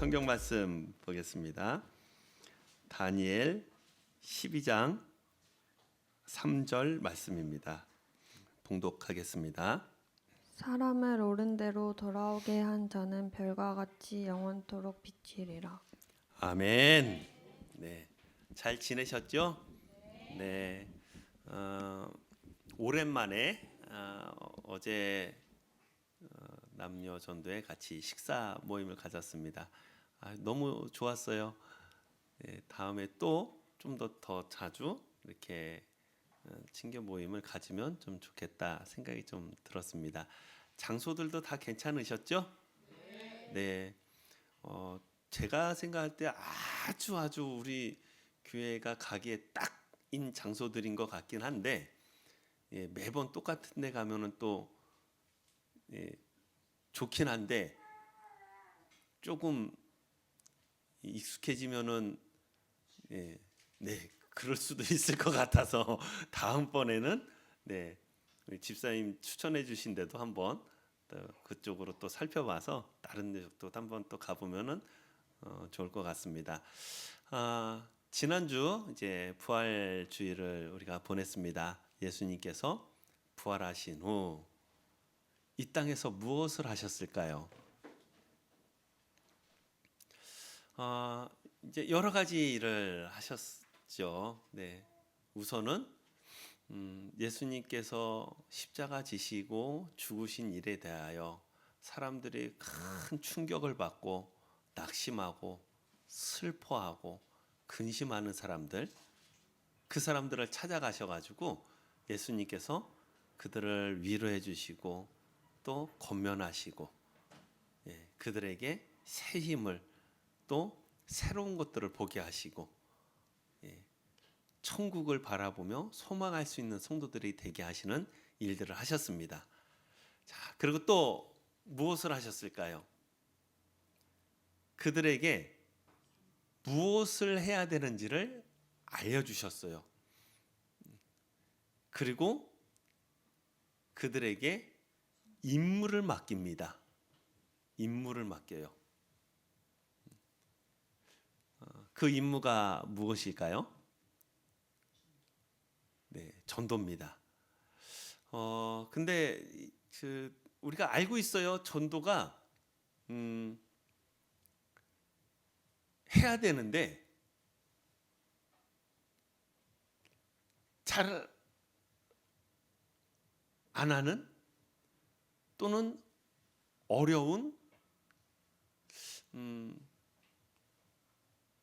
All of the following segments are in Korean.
성경 말씀 보겠습니다. 다니엘 12장 3절 말씀입니다. 봉독하겠습니다. 사람을 옳은 대로 돌아오게 한 자는 별과 같이 영원토록 비치리라. 아멘. 네, 잘 지내셨죠? 네. 오랜만에 어제 남녀 전도회 같이 식사 모임을 가졌습니다. 너무 좋았어요. 네, 다음에 또 좀 더 자주 이렇게 친교 모임을 가지면 좀 좋겠다 생각이 좀 들었습니다. 장소들도 다 괜찮으셨죠? 네. 제가 생각할 때 아주 우리 교회가 가기에 딱인 장소들인 것 같긴 한데, 예, 매번 똑같은 데 가면은 또 좋긴 한데 조금 익숙해지면은 네, 그럴 수도 있을 것 같아서 다음번에는 네, 우리 집사님 추천해 주신 데도 한번 또 그쪽으로 또 살펴봐서 다른 데도 한번 또 가보면은 좋을 것 같습니다. 지난주 이제 부활 주일을 우리가 보냈습니다. 예수님께서 부활하신 후 이 땅에서 무엇을 하셨을까요? 이제 여러 가지 일을 하셨죠. 네, 우선은 예수님께서 십자가 지시고 죽으신 일에 대하여 사람들이 큰 충격을 받고 낙심하고 슬퍼하고 근심하는 사람들, 그 사람들을 찾아가셔가지고 예수님께서 그들을 위로해 주시고 또 권면하시고, 그들에게 새 힘을 또 새로운 것들을 보게 하시고, 천국을 바라보며 소망할 수 있는 성도들이 되게 하시는 일들을 하셨습니다. 자, 그리고 또 무엇을 하셨을까요? 그들에게 무엇을 해야 되는지를 알려주셨어요. 그리고 그들에게 임무를 맡깁니다. 임무를 맡겨요. 그 임무가 무엇일까요? 네, 전도입니다. 근데 우리가 알고 있어요. 전도가 해야 되는데 잘 안 하는 또는 어려운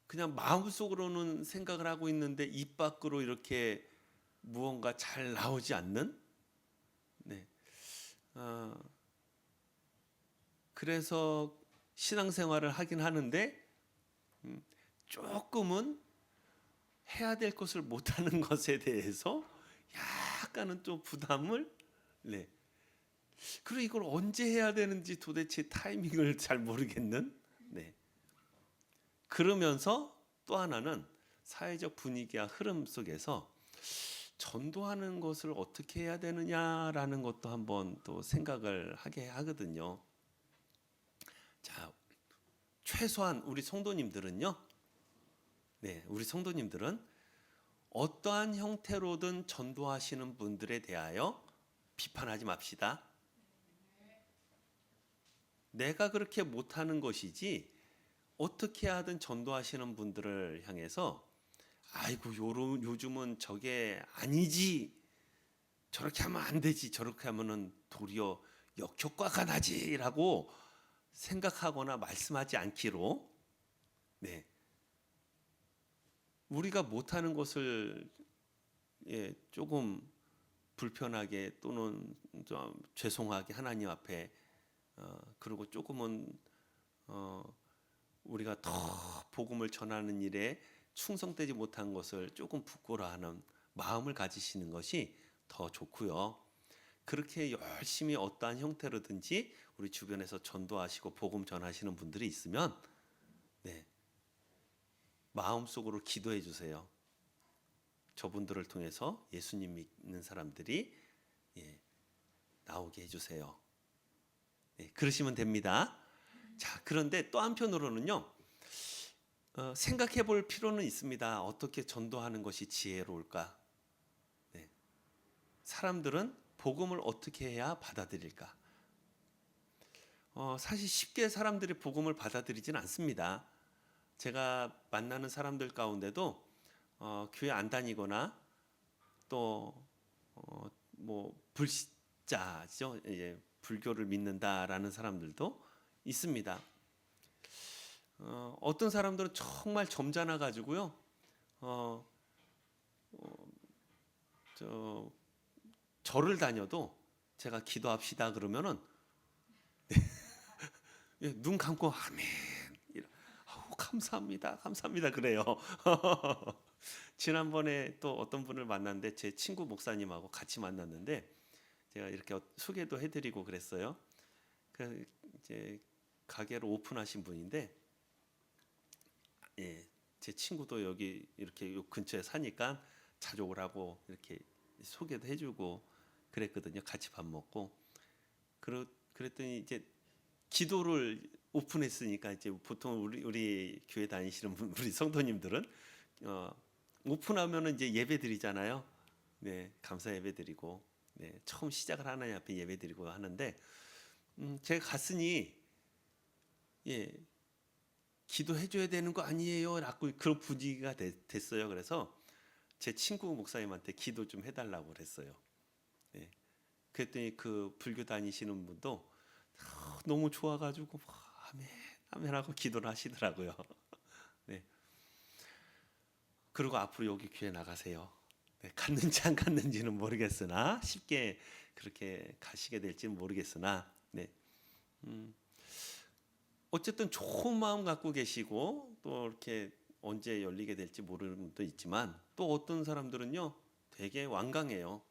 그냥 마음속으로는 생각을 하고 있는데 입 밖으로 이렇게 무언가 잘 나오지 않는, 네. 그래서 신앙생활을 하긴 하는데 조금은 해야 될 것을 못하는 것에 대해서 약간은 좀 부담을, 네. 그리고 이걸 언제 해야 되는지 도대체 타이밍을 잘 모르겠는, 네. 그러면서 또 하나는 사회적 분위기와 흐름 속에서 전도하는 것을 어떻게 해야 되느냐라는 것도 한번 또 생각을 하게 하거든요. 자, 최소한 우리 성도님들은요, 네, 우리 성도님들은 어떠한 형태로든 전도하시는 분들에 대하여 비판하지 맙시다. 내가 그렇게 못하는 것이지 어떻게 하든 전도하시는 분들을 향해서 아이고 요즘은 저게 아니지, 저렇게 하면 안 되지, 저렇게 하면은 도리어 역효과가 나지라고 생각하거나 말씀하지 않기로, 네, 우리가 못하는 것을 조금 불편하게 또는 좀 죄송하게 하나님 앞에 그리고 조금은 우리가 더 복음을 전하는 일에 충성되지 못한 것을 조금 부끄러워하는 마음을 가지시는 것이 더 좋고요. 그렇게 열심히 어떠한 형태로든지 우리 주변에서 전도하시고 복음 전하시는 분들이 있으면, 네, 마음속으로 기도해 주세요. 저분들을 통해서 예수님 믿는 사람들이 나오게 해주세요. 네, 그러시면 됩니다. 자, 그런데 또 한편으로는요. 생각해 볼 필요는 있습니다. 어떻게 전도하는 것이 지혜로울까? 네. 사람들은 복음을 어떻게 해야 받아들일까? 사실 쉽게 사람들이 복음을 받아들이진 않습니다. 제가 만나는 사람들 가운데도 교회 안 다니거나 또 뭐 불신자죠. 예, 불교를 믿는다라는 사람들도 있습니다. 어떤 사람들은 정말 점잖아 가지고요. 어, 저 절을 다녀도 제가 기도합시다 그러면은 예, 눈 감고 아멘. 아우, 감사합니다. 감사합니다. 그래요. 지난번에 또 어떤 분을 만났는데 제 친구 목사님하고 같이 만났는데 제가 이렇게 소개도 해드리고 그랬어요. 그 이제 가게를 오픈하신 분인데 예, 제 친구도 여기 이렇게 요 근처에 사니까 자주 오라고 이렇게 소개도 해주고 그랬거든요. 같이 밥 먹고 그랬더니 이제 기도를 오픈했으니까 이제 보통 우리 교회 다니시는 우리 성도님들은 오픈하면은 이제 예배 드리잖아요. 네, 감사 예배 드리고 네, 처음 시작을 하나님 앞에 예배 드리고 하는데 제가 갔으니 예, 기도해 줘야 되는 거 아니에요? 라고 그런 분위기가 됐어요. 그래서 제 친구 목사님한테 기도 좀 해달라고 그랬어요. 네. 그랬더니 그 불교 다니시는 분도 너무 좋아가지고 아멘 아멘 하고 기도를 하시더라고요. 네. 그리고 앞으로 여기 교회 나가세요. 네, 갔는지 안 갔는지는 모르겠으나 쉽게 그렇게 가시게 될지는 모르겠으나 네. 어쨌든 좋은 마음 갖고 계시고 또 이렇게 언제 열리게 될지 모르는 분도 있지만 또 어떤 사람들은요 되게 완강해요.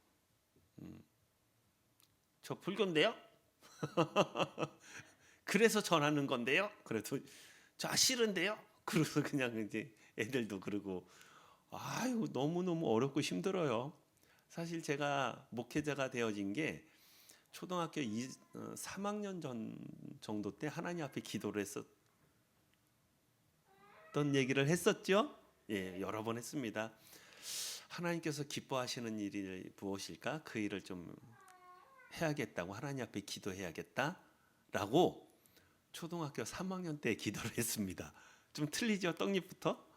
저 불교인데요. 그래서 전하는 건데요. 그래도 저 싫은데요. 그래서 그냥 이제 애들도 그러고 아유 너무너무 어렵고 힘들어요. 사실 제가 목회자가 되어진 게 초등학교 3학년 전 정도 때 하나님 앞에 기도를 했었던 얘기를 했었죠. 예, 여러 번 했습니다. 하나님께서 기뻐하시는 일이 무엇일까? 그 일을 좀 해야겠다고 하나님 앞에 기도해야겠다라고 초등학교 3학년 때 기도를 했습니다. 좀 틀리죠? 떡잎부터?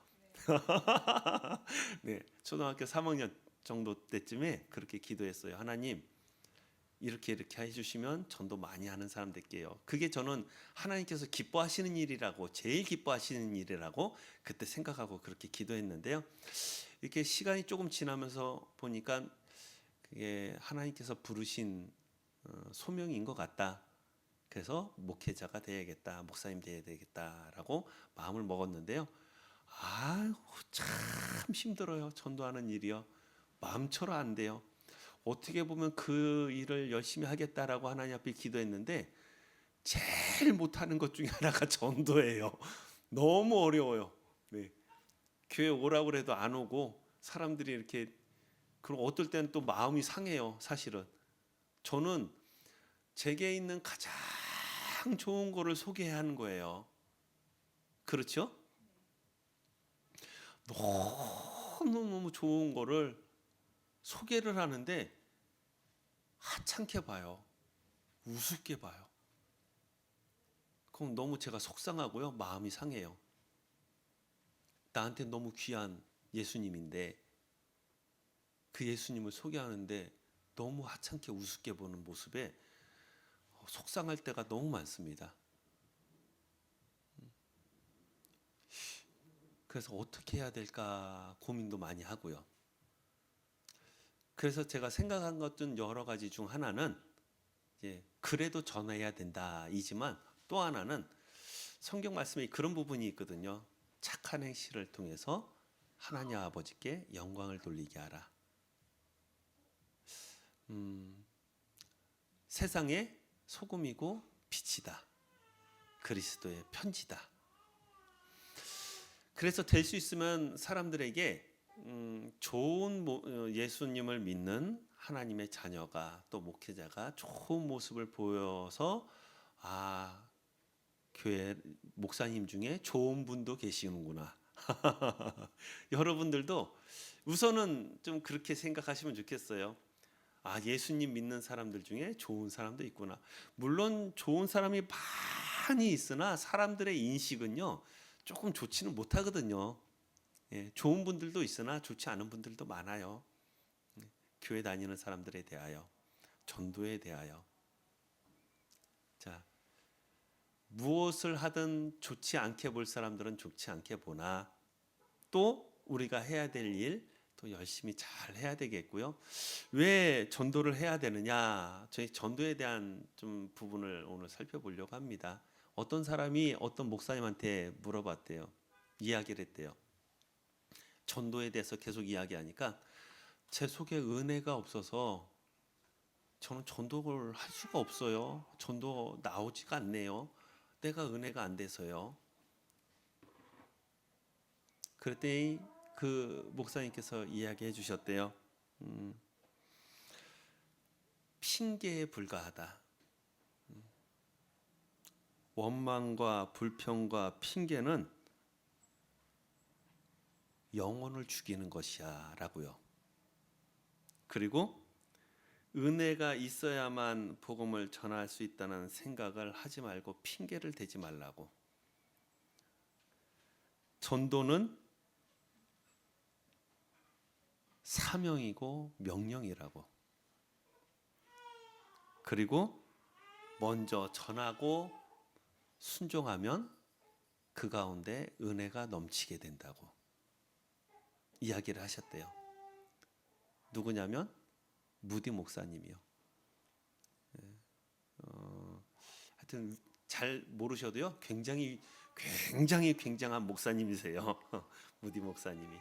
네, 초등학교 3학년 정도 때쯤에 그렇게 기도했어요. 하나님, 이렇게 해주시면 전도 많이 하는 사람 될게요. 그게 저는 하나님께서 기뻐하시는 일이라고 제일 기뻐하시는 일이라고 그때 생각하고 그렇게 기도했는데요. 이렇게 시간이 조금 지나면서 보니까 그게 하나님께서 부르신 소명인 것 같다. 그래서 목회자가 돼야겠다, 목사님 돼야 되겠다라고 마음을 먹었는데요. 아유 참 힘들어요. 전도하는 일이요. 마음처럼 안 돼요. 어떻게 보면 그 일을 열심히 하겠다라고 하나님 앞에 기도했는데 제일 못하는 것 중에 하나가 전도예요. 너무 어려워요. 네. 교회 오라고 그래도 안 오고 사람들이 이렇게 그리고 어떨 때는 또 마음이 상해요. 사실은 저는 제게 있는 가장 좋은 거를 소개해야 하는 거예요. 그렇죠? 너무너무 좋은 거를 소개를 하는데 하찮게 봐요. 우습게 봐요. 그럼 너무 제가 속상하고요. 마음이 상해요. 나한테 너무 귀한 예수님인데 그 예수님을 소개하는데 너무 하찮게 우습게 보는 모습에 속상할 때가 너무 많습니다. 그래서 어떻게 해야 될까 고민도 많이 하고요. 그래서 제가 생각한 것은 여러 가지 중 하나는 그래도 전해야 된다이지만 또 하나는 성경 말씀에 그런 부분이 있거든요. 착한 행실을 통해서 하나님 아버지께 영광을 돌리게 하라. 세상의 소금이고 빛이다. 그리스도의 편지다. 그래서 될 수 있으면 사람들에게 좋은 예수님을 믿는 하나님의 자녀가 또 목회자가 좋은 모습을 보여서 교회 목사님 중에 좋은 분도 계시는구나. 여러분들도 우선은 좀 그렇게 생각하시면 좋겠어요. 아, 예수님 믿는 사람들 중에 좋은 사람도 있구나. 물론 좋은 사람이 많이 있으나 사람들의 인식은요 조금 좋지는 못하거든요. 예, 좋은 분들도 있으나 좋지 않은 분들도 많아요. 교회 다니는 사람들에 대하여, 전도에 대하여. 자, 무엇을 하든 좋지 않게 볼 사람들은 좋지 않게 보나, 또 우리가 해야 될 일 또 열심히 잘 해야 되겠고요. 왜 전도를 해야 되느냐? 저희 전도에 대한 좀 부분을 오늘 살펴보려고 합니다. 어떤 사람이 어떤 목사님한테 물어봤대요. 이야기를 했대요. 전도에 대해서 계속 이야기하니까 제 속에 은혜가 없어서 저는 전도를 할 수가 없어요. 전도 나오지가 않네요. 내가 은혜가 안 돼서요. 그랬더니 그 목사님께서 이야기해 주셨대요. 핑계에 불과하다. 원망과 불평과 핑계는 영혼을 죽이는 것이야 라고요. 그리고 은혜가 있어야만 복음을 전할 수 있다는 생각을 하지 말고 핑계를 대지 말라고. 전도는 사명이고 명령이라고. 그리고 먼저 전하고 순종하면 그 가운데 은혜가 넘치게 된다고 이야기를 하셨대요. 누구냐면 무디 목사님이요. 하여튼 잘 모르셔도요 굉장히 굉장한 목사님이세요. 무디 목사님이.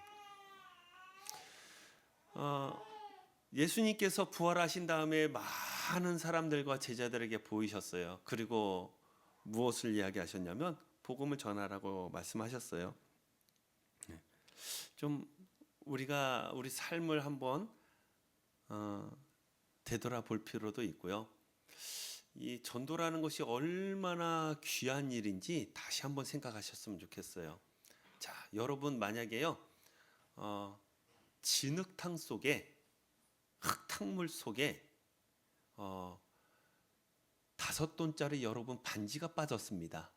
예수님께서 부활하신 다음에 많은 사람들과 제자들에게 보이셨어요. 그리고 무엇을 이야기하셨냐면 복음을 전하라고 말씀하셨어요. 좀 우리가 우리 삶을 한번 되돌아볼 필요도 있고요. 이 전도라는 것이 얼마나 귀한 일인지 다시 한번 생각하셨으면 좋겠어요. 자, 여러분 만약에요 진흙탕 속에 흙탕물 속에 5돈짜리 여러분 반지가 빠졌습니다.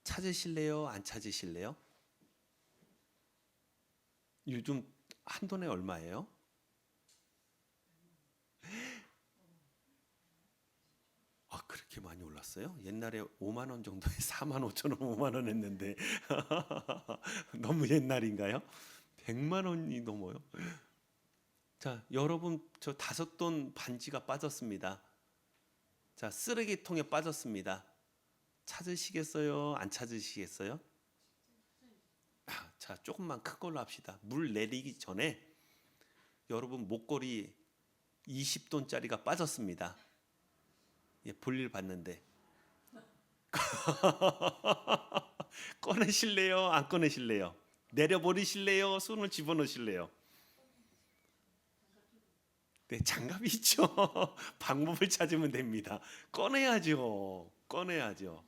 찾으실래요? 안 찾으실래요? 요즘 한 돈에 얼마예요? 아, 그렇게 많이 올랐어요? 옛날에 5만 원 정도에 4만 5천 원, 5만 원 했는데 너무 옛날인가요? 100만 원이 넘어요. 자, 여러분 저 5돈 반지가 빠졌습니다. 자, 쓰레기통에 빠졌습니다. 찾으시겠어요? 안 찾으시겠어요? 자, 조금만 큰 걸로 합시다. 물 내리기 전에 여러분 목걸이 20돈짜리가 빠졌습니다. 예, 볼일 봤는데 꺼내실래요? 안 꺼내실래요? 내려버리실래요? 손을 집어넣으실래요? 네, 장갑이 있죠. 방법을 찾으면 됩니다. 꺼내야죠. 꺼내야죠.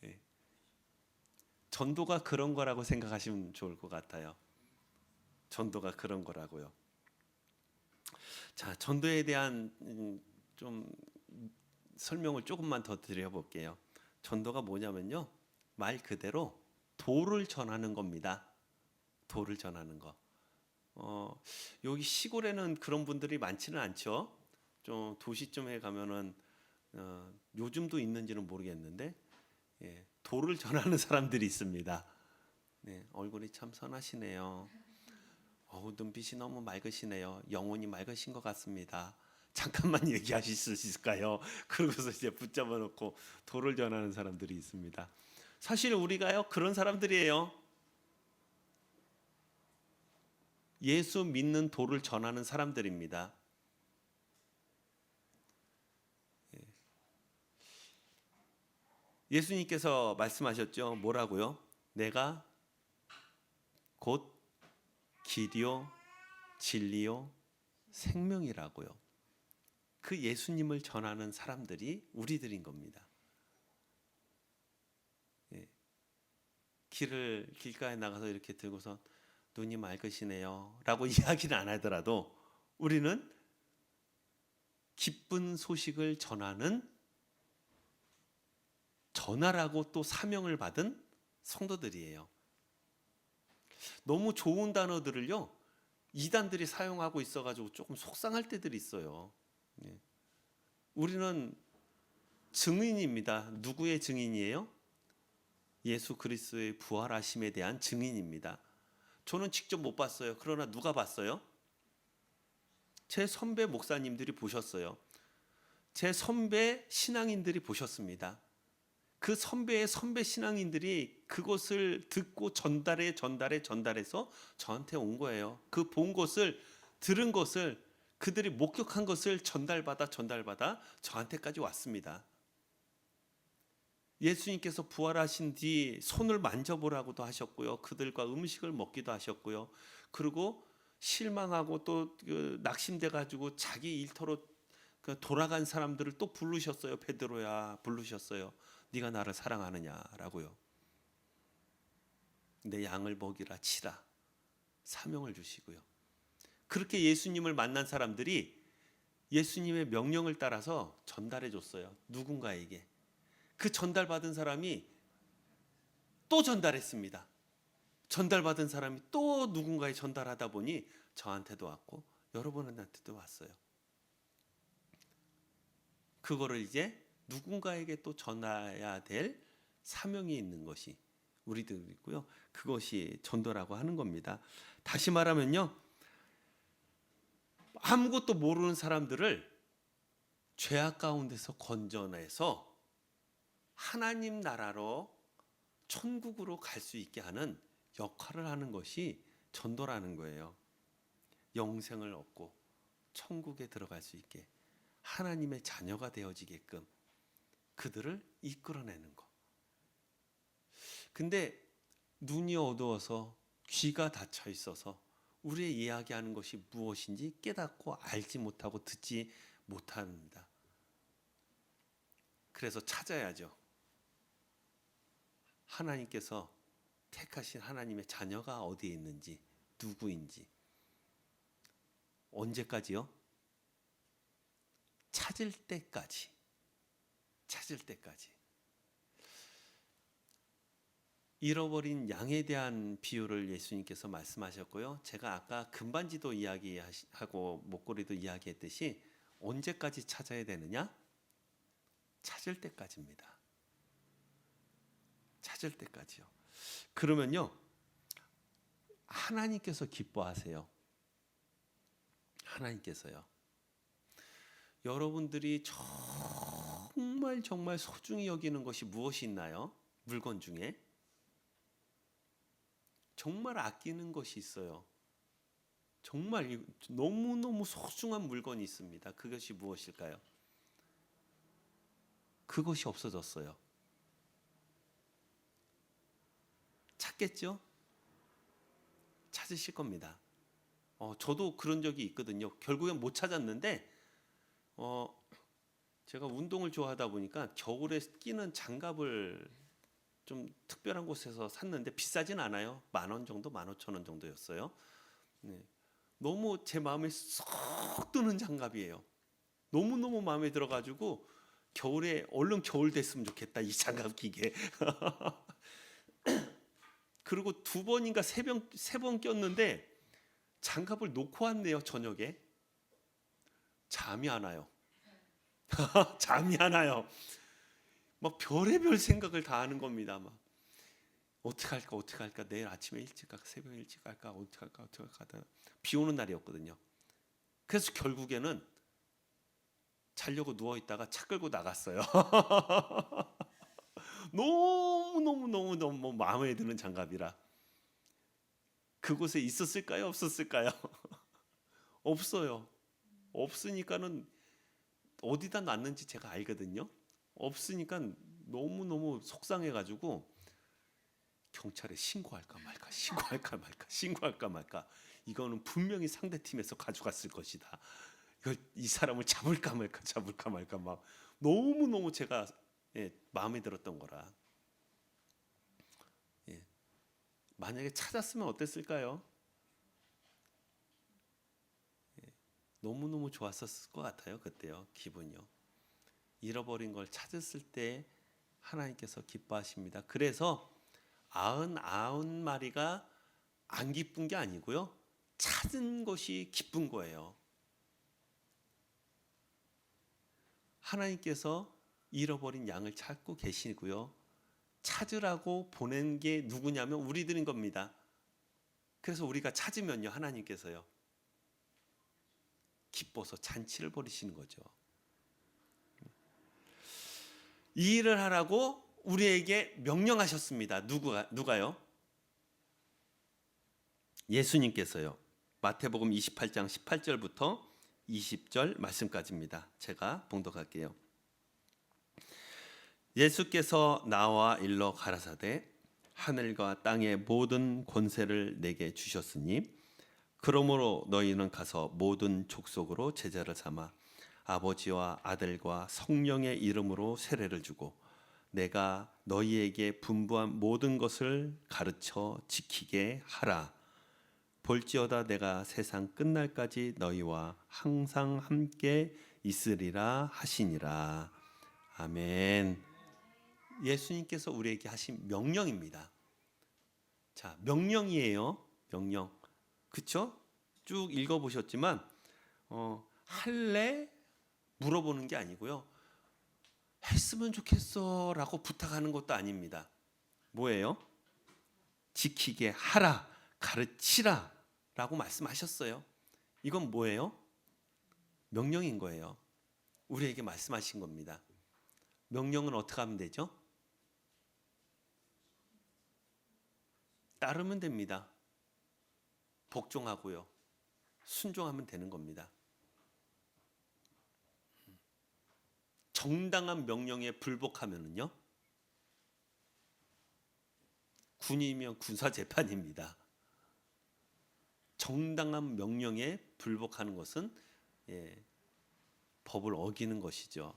예, 전도가 그런 거라고 생각하시면 좋을 것 같아요. 전도가 그런 거라고요. 자, 전도에 대한 좀 설명을 조금만 더 드려볼게요. 전도가 뭐냐면요, 말 그대로 도를 전하는 겁니다. 도를 전하는 거. 여기 시골에는 그런 분들이 많지는 않죠. 좀 도시쯤에 가면은 요즘도 있는지는 모르겠는데 예, 도를 전하는 사람들이 있습니다. 네, 얼굴이 참 선하시네요. 눈빛이 너무 맑으시네요. 영혼이 맑으신 것 같습니다. 잠깐만 얘기하실 수 있을까요? 그러고서 이제 붙잡아 놓고 도를 전하는 사람들이 있습니다. 사실 우리가요 그런 사람들이에요. 예수 믿는 도를 전하는 사람들입니다. 예수님께서 말씀하셨죠. 뭐라고요? 내가 곧 길이요 진리요 생명이라고요. 그 예수님을 전하는 사람들이 우리들인 겁니다. 길가에 나가서 이렇게 들고서 눈이 맑으시네요 라고 이야기는 안 하더라도 우리는 기쁜 소식을 전하라고 또 사명을 받은 성도들이에요. 너무 좋은 단어들을요 이단들이 사용하고 있어가지고 조금 속상할 때들이 있어요. 예. 우리는 증인입니다. 누구의 증인이에요? 예수 그리스도의 부활하심에 대한 증인입니다. 저는 직접 못 봤어요. 그러나 누가 봤어요? 제 선배 목사님들이 보셨어요. 제 선배 신앙인들이 보셨습니다. 그 선배의 선배 신앙인들이 그것을 듣고 전달해서 저한테 온 거예요. 그 본 것을, 들은 것을, 그들이 목격한 것을 전달받아 저한테까지 왔습니다. 예수님께서 부활하신 뒤 손을 만져보라고도 하셨고요. 그들과 음식을 먹기도 하셨고요. 그리고 실망하고 또 낙심돼 가지고 자기 일터로 돌아간 사람들을 또 부르셨어요. 베드로야, 부르셨어요. 네가 나를 사랑하느냐라고요. 내 양을 먹이라 치라 사명을 주시고요. 그렇게 예수님을 만난 사람들이 예수님의 명령을 따라서 전달해 줬어요. 누군가에게. 그 전달받은 사람이 또 전달했습니다. 전달받은 사람이 또 누군가에 전달하다 보니 저한테도 왔고 여러분한테도 왔어요. 그거를 이제 누군가에게 또 전해야 될 사명이 있는 것이 우리들이고요. 그것이 전도라고 하는 겁니다. 다시 말하면요. 아무것도 모르는 사람들을 죄악 가운데서 건져내서 하나님 나라로 천국으로 갈 수 있게 하는 역할을 하는 것이 전도라는 거예요. 영생을 얻고 천국에 들어갈 수 있게 하나님의 자녀가 되어지게끔 그들을 이끌어내는 것. 근데 눈이 어두워서 귀가 닫혀 있어서 우리의 이야기하는 것이 무엇인지 깨닫고 알지 못하고 듣지 못합니다. 그래서 찾아야죠. 하나님께서 택하신 하나님의 자녀가 어디에 있는지, 누구인지. 언제까지요? 찾을 때까지. 잃어버린 양에 대한 비유를 예수님께서 말씀하셨고요. 제가 아까 금반지도 이야기하고 목걸이도 이야기했듯이 언제까지 찾아야 되느냐? 찾을 때까지입니다. 찾을 때까지요. 그러면요. 하나님께서 기뻐하세요. 하나님께서요. 여러분들이 정말 소중히 여기는 것이 무엇이 있나요? 물건 중에 정말 아끼는 것이 있어요. 정말 너무너무 소중한 물건이 있습니다. 그것이 무엇일까요? 그것이 없어졌어요. 찾겠죠? 찾으실 겁니다. 저도 그런 적이 있거든요. 결국엔 못 찾았는데 제가 운동을 좋아하다 보니까 겨울에 끼는 장갑을 좀 특별한 곳에서 샀는데 비싸진 않아요. 10,000원 정도, 15,000원 정도였어요. 네. 너무 제 마음에 쏙 드는 장갑이에요. 너무너무 마음에 들어가지고 겨울에 얼른 겨울 됐으면 좋겠다 이 장갑 끼게. 그리고 2번인가 3번 꼈는데 장갑을 놓고 왔네요. 저녁에 잠이 안 와요. 잠이 안 와요. 막 별의별 생각을 다 하는 겁니다. 막 어떻게 할까 내일 아침에 일찍 갈까 새벽에 일찍 갈까 어떻게 할까 비 오는 날이었거든요. 그래서 결국에는 자려고 누워 있다가 차 끌고 나갔어요. 너무 마음에 드는 장갑이라. 그곳에 있었을까요? 없었을까요? 없어요. 없으니까는 어디다 놨는지 제가 알거든요. 없으니까 너무너무 속상해가지고 경찰에 신고할까 말까. 이거는 분명히 상대팀에서 가져갔을 것이다. 이 사람을 잡을까 말까 막 너무너무 제가 마음에 들었던 거라. 만약에 찾았으면 어땠을까요? 너무너무 좋았었을 것 같아요. 그때요. 기분이요. 잃어버린 걸 찾았을 때 하나님께서 기뻐하십니다. 그래서 99마리가 안 기쁜 게 아니고요. 찾은 것이 기쁜 거예요. 하나님께서 잃어버린 양을 찾고 계시고요. 찾으라고 보낸 게 누구냐면 우리들인 겁니다. 그래서 우리가 찾으면요, 하나님께서요, 기뻐서 잔치를 벌이시는 거죠. 이 일을 하라고 우리에게 명령하셨습니다. 누가요? 예수님께서요. 마태복음 28장 18절부터 20절 말씀까지입니다. 제가 봉독할게요. 예수께서 나와 일러 가라사대 하늘과 땅의 모든 권세를 내게 주셨으니 그러므로 너희는 가서 모든 족속으로 제자를 삼아 아버지와 아들과 성령의 이름으로 세례를 주고 내가 너희에게 분부한 모든 것을 가르쳐 지키게 하라. 볼지어다 내가 세상 끝날까지 너희와 항상 함께 있으리라 하시니라. 아멘. 예수님께서 우리에게 하신 명령입니다. 자, 명령이에요. 명령. 그쵸? 쭉 읽어보셨지만 할래? 물어보는 게 아니고요. 했으면 좋겠어 라고 부탁하는 것도 아닙니다. 뭐예요? 지키게 하라, 가르치라 라고 말씀하셨어요. 이건 뭐예요? 명령인 거예요. 우리에게 말씀하신 겁니다. 명령은 어떻게 하면 되죠? 따르면 됩니다. 복종하고요. 순종하면 되는 겁니다. 정당한 명령에 불복하면은요, 군이면 군사 재판입니다. 정당한 명령에 불복하는 것은 법을 어기는 것이죠.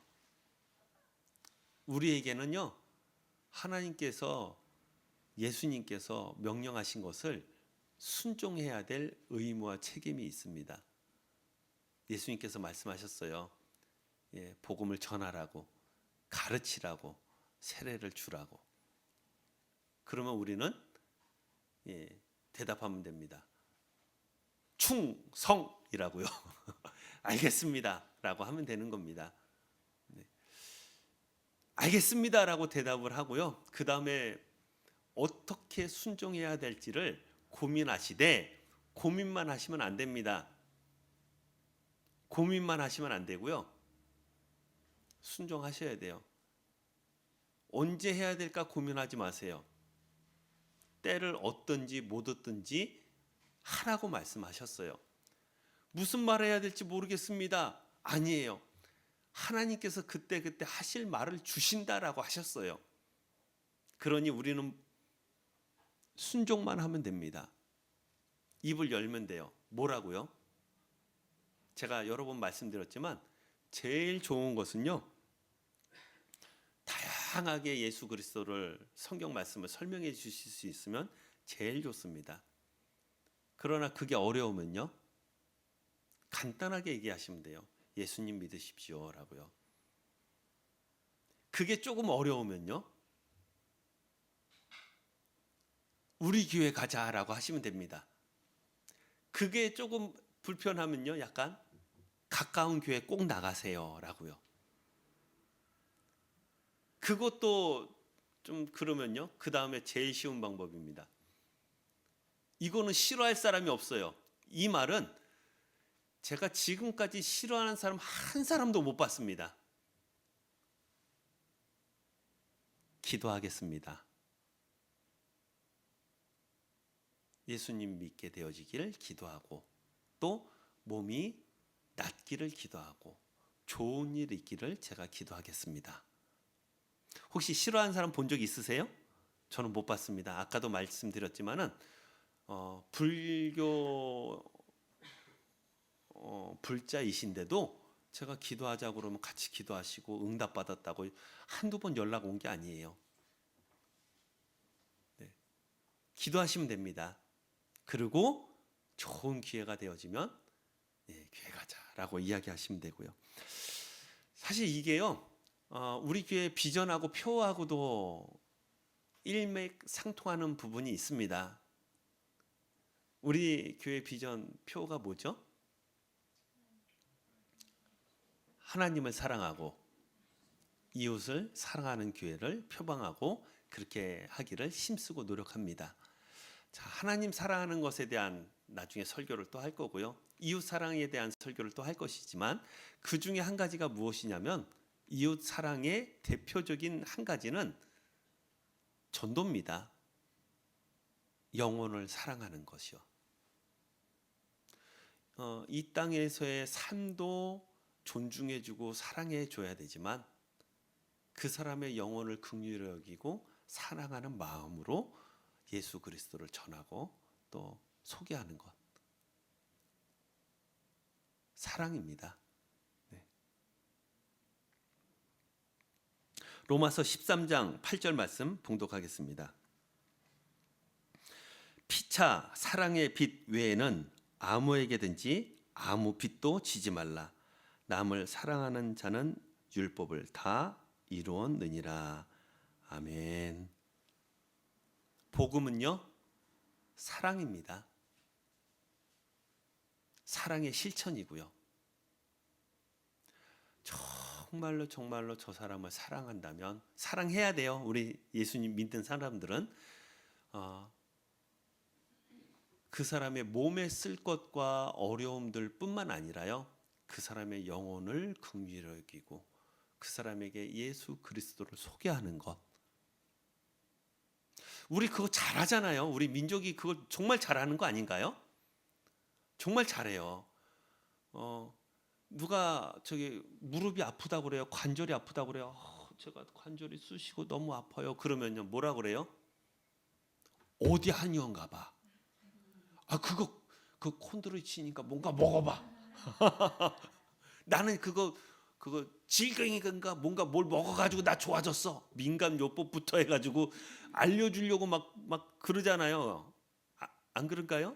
우리에게는요, 하나님께서 예수님께서 명령하신 것을 순종해야 될 의무와 책임이 있습니다. 예수님께서 말씀하셨어요. 복음을 전하라고, 가르치라고, 세례를 주라고. 그러면 우리는 대답하면 됩니다. 충성이라고요. 알겠습니다 라고 하면 되는 겁니다. 알겠습니다 라고 대답을 하고요. 그 다음에 어떻게 순종해야 될지를 고민하시되, 고민만 하시면 안 됩니다. 고민만 하시면 안 되고요. 순종하셔야 돼요. 언제 해야 될까 고민하지 마세요. 때를 얻든지 못 얻든지 하라고 말씀하셨어요. 무슨 말 해야 될지 모르겠습니다. 아니에요. 하나님께서 그때그때 하실 말을 주신다라고 하셨어요. 그러니 우리는 순종만 하면 됩니다. 입을 열면 돼요. 뭐라고요? 제가 여러 번 말씀드렸지만 제일 좋은 것은요, 다양하게 예수 그리스도를, 성경 말씀을 설명해 주실 수 있으면 제일 좋습니다. 그러나 그게 어려우면요, 간단하게 얘기하시면 돼요. 예수님 믿으십시오 라고요. 그게 조금 어려우면요, 우리 교회 가자라고 하시면 됩니다. 그게 조금 불편하면요, 약간 가까운 교회 꼭 나가세요 라고요. 그것도 좀 그러면요, 그 다음에 제일 쉬운 방법입니다. 이거는 싫어할 사람이 없어요. 이 말은 제가 지금까지 싫어하는 사람 한 사람도 못 봤습니다. 기도하겠습니다. 예수님 믿게 되어지기를 기도하고, 또 몸이 낫기를 기도하고, 좋은 일 있기를 제가 기도하겠습니다. 혹시 싫어하는 사람 본 적 있으세요? 저는 못 봤습니다. 아까도 말씀드렸지만은 불교 불자이신데도 제가 기도하자고 그러면 같이 기도하시고 응답받았다고 한두 번 연락 온 게 아니에요. 네. 기도하시면 됩니다. 그리고 좋은 기회가 되어지면 교회 가자라고 이야기하시면 되고요. 사실 이게요, 우리 교회 비전하고 표하고도 일맥상통하는 부분이 있습니다. 우리 교회 비전 표가 뭐죠? 하나님을 사랑하고 이웃을 사랑하는 교회를 표방하고 그렇게 하기를 힘쓰고 노력합니다. 자, 하나님 사랑하는 것에 대한 나중에 설교를 또 할 거고요. 이웃 사랑에 대한 설교를 또 할 것이지만 그 중에 한 가지가 무엇이냐면 이웃 사랑의 대표적인 한 가지는 전도입니다. 영혼을 사랑하는 것이요. 이 땅에서의 삶도 존중해주고 사랑해줘야 되지만 그 사람의 영혼을 긍휼히 여기고 사랑하는 마음으로 예수 그리스도를 전하고 또 소개하는 것. 사랑입니다. 네. 로마서 13장 8절 말씀 봉독하겠습니다. 피차 사랑의 빛 외에는 아무에게든지 아무 빛도 지지 말라. 남을 사랑하는 자는 율법을 다 이루었느니라. 아멘. 복음은요, 사랑입니다. 사랑의 실천이고요. 정말로 저 사람을 사랑한다면, 사랑해야 돼요. 우리 예수님 믿는 사람들은 그 사람의 몸에 쓸 것과 어려움들 뿐만 아니라요, 그 사람의 영혼을 긍휼히 여기고 그 사람에게 예수 그리스도를 소개하는 것. 우리 그거 잘하잖아요. 우리 민족이 그걸 정말 잘하는 거 아닌가요? 정말 잘해요. 누가 저기 무릎이 아프다고 그래요. 관절이 아프다고 그래요. 제가 관절이 쑤시고 너무 아파요. 그러면요, 뭐라 그래요? 어디 한의원가 봐. 그거 그 콘드로 치니까 뭔가 먹어봐. 나는 그거 질갱이인가 뭔가 뭘 먹어가지고 나 좋아졌어. 민간요법부터 해가지고 알려주려고 막 그러잖아요. 안 그런가요?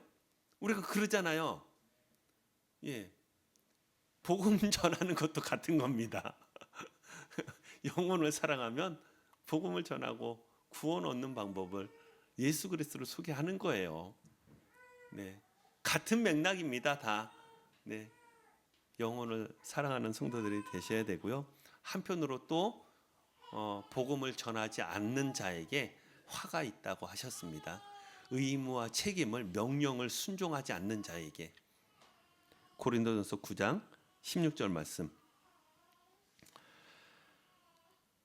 우리가 그러잖아요. 예, 복음 전하는 것도 같은 겁니다. 영혼을 사랑하면 복음을 전하고 구원 얻는 방법을 예수 그리스도를 소개하는 거예요. 네, 같은 맥락입니다, 다. 네, 영혼을 사랑하는 성도들이 되셔야 되고요. 한편으로 또 복음을 전하지 않는 자에게 화가 있다고 하셨습니다. 의무와 책임을 명령을 순종하지 않는 자에게. 고린도전서 9장 16절 말씀.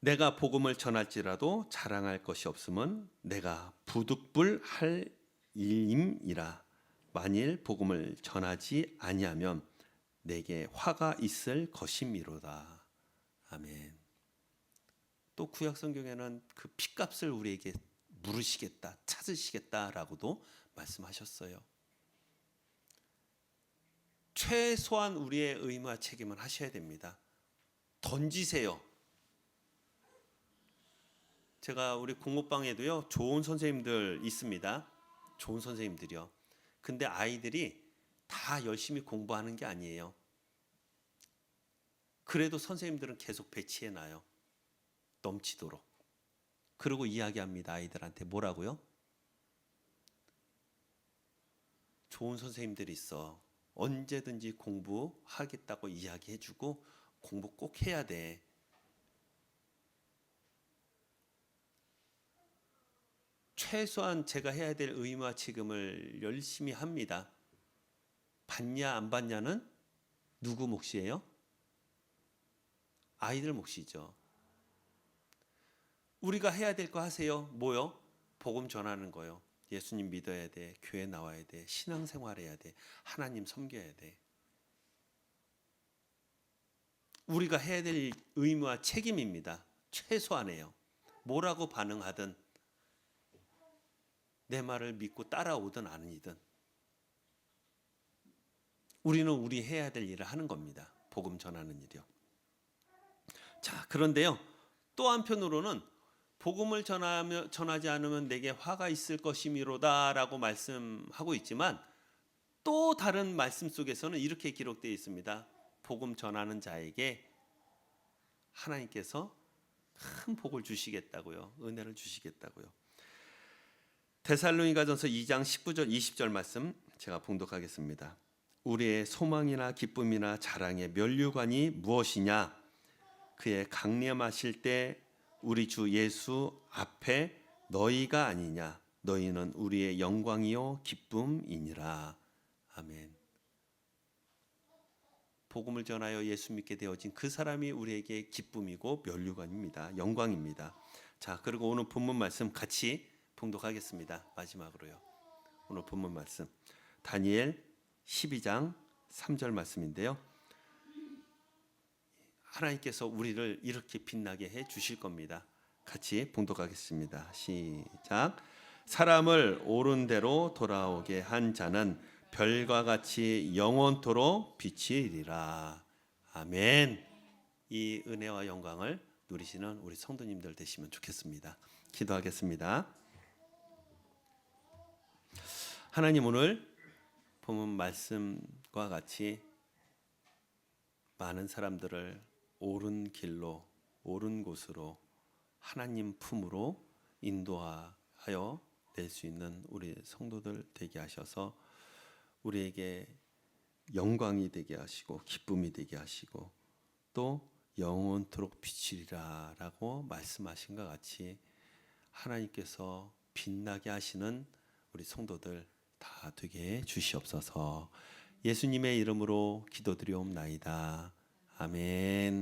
내가 복음을 전할지라도 자랑할 것이 없음은 내가 부득불할 일임이라. 만일 복음을 전하지 아니하면 내게 화가 있을 것임이로다. 아멘. 또 구약 성경에는 그 핏값을 우리에게 물으시겠다, 찾으시겠다라고도 말씀하셨어요. 최소한 우리의 의무와 책임은 하셔야 됩니다. 던지세요. 제가 우리 공모방에도요, 좋은 선생님들 있습니다. 좋은 선생님들이요. 근데 아이들이 다 열심히 공부하는 게 아니에요. 그래도 선생님들은 계속 배치해놔요. 넘치도록. 그리고 이야기합니다. 아이들한테 뭐라고요? 좋은 선생님들이 있어. 언제든지 공부하겠다고 이야기해주고 공부 꼭 해야 돼. 최소한 제가 해야 될 의무와 책임을 열심히 합니다. 받냐 안 받냐는 누구 몫이에요? 아이들 몫이죠. 우리가 해야 될 거 하세요. 뭐요? 복음 전하는 거요. 예수님 믿어야 돼. 교회 나와야 돼. 신앙생활 해야 돼. 하나님 섬겨야 돼. 우리가 해야 될 의무와 책임입니다. 최소한이에요. 뭐라고 반응하든 내 말을 믿고 따라오든 아니든 우리는 우리 해야 될 일을 하는 겁니다. 복음 전하는 일이요. 자, 그런데요, 또 한편으로는 복음을 전하지 않으면 내게 화가 있을 것이미로다라고 말씀하고 있지만 또 다른 말씀 속에서는 이렇게 기록되어 있습니다. 복음 전하는 자에게 하나님께서 큰 복을 주시겠다고요. 은혜를 주시겠다고요. 데살로니가전서 2장 19절 20절 말씀 제가 봉독하겠습니다. 우리의 소망이나 기쁨이나 자랑의 면류관이 무엇이냐? 그의 강림하실 때 우리 주 예수 앞에 너희가 아니냐? 너희는 우리의 영광이요 기쁨이니라. 아멘. 복음을 전하여 예수 믿게 되어진 그 사람이 우리에게 기쁨이고 면류관입니다. 영광입니다. 자, 그리고 오늘 본문 말씀 같이 봉독하겠습니다. 마지막으로요. 오늘 본문 말씀 다니엘 12장 3절 말씀인데요. 하나님께서 우리를 이렇게 빛나게 해 주실 겁니다. 같이 봉독하겠습니다. 시작. 사람을 옳은 대로 돌아오게 한 자는 별과 같이 영원토록 빛이 이리라. 아멘. 이 은혜와 영광을 누리시는 우리 성도님들 되시면 좋겠습니다. 기도하겠습니다. 하나님, 오늘 본문 말씀과 같이 많은 사람들을 옳은 길로, 옳은 곳으로 하나님 품으로 인도하여 낼 수 있는 우리 성도들 되게 하셔서 우리에게 영광이 되게 하시고 기쁨이 되게 하시고 또 영원토록 빛이리라 라고 말씀하신 것 같이 하나님께서 빛나게 하시는 우리 성도들 다 되게 해 주시옵소서. 예수님의 이름으로 기도드리옵나이다. 아멘.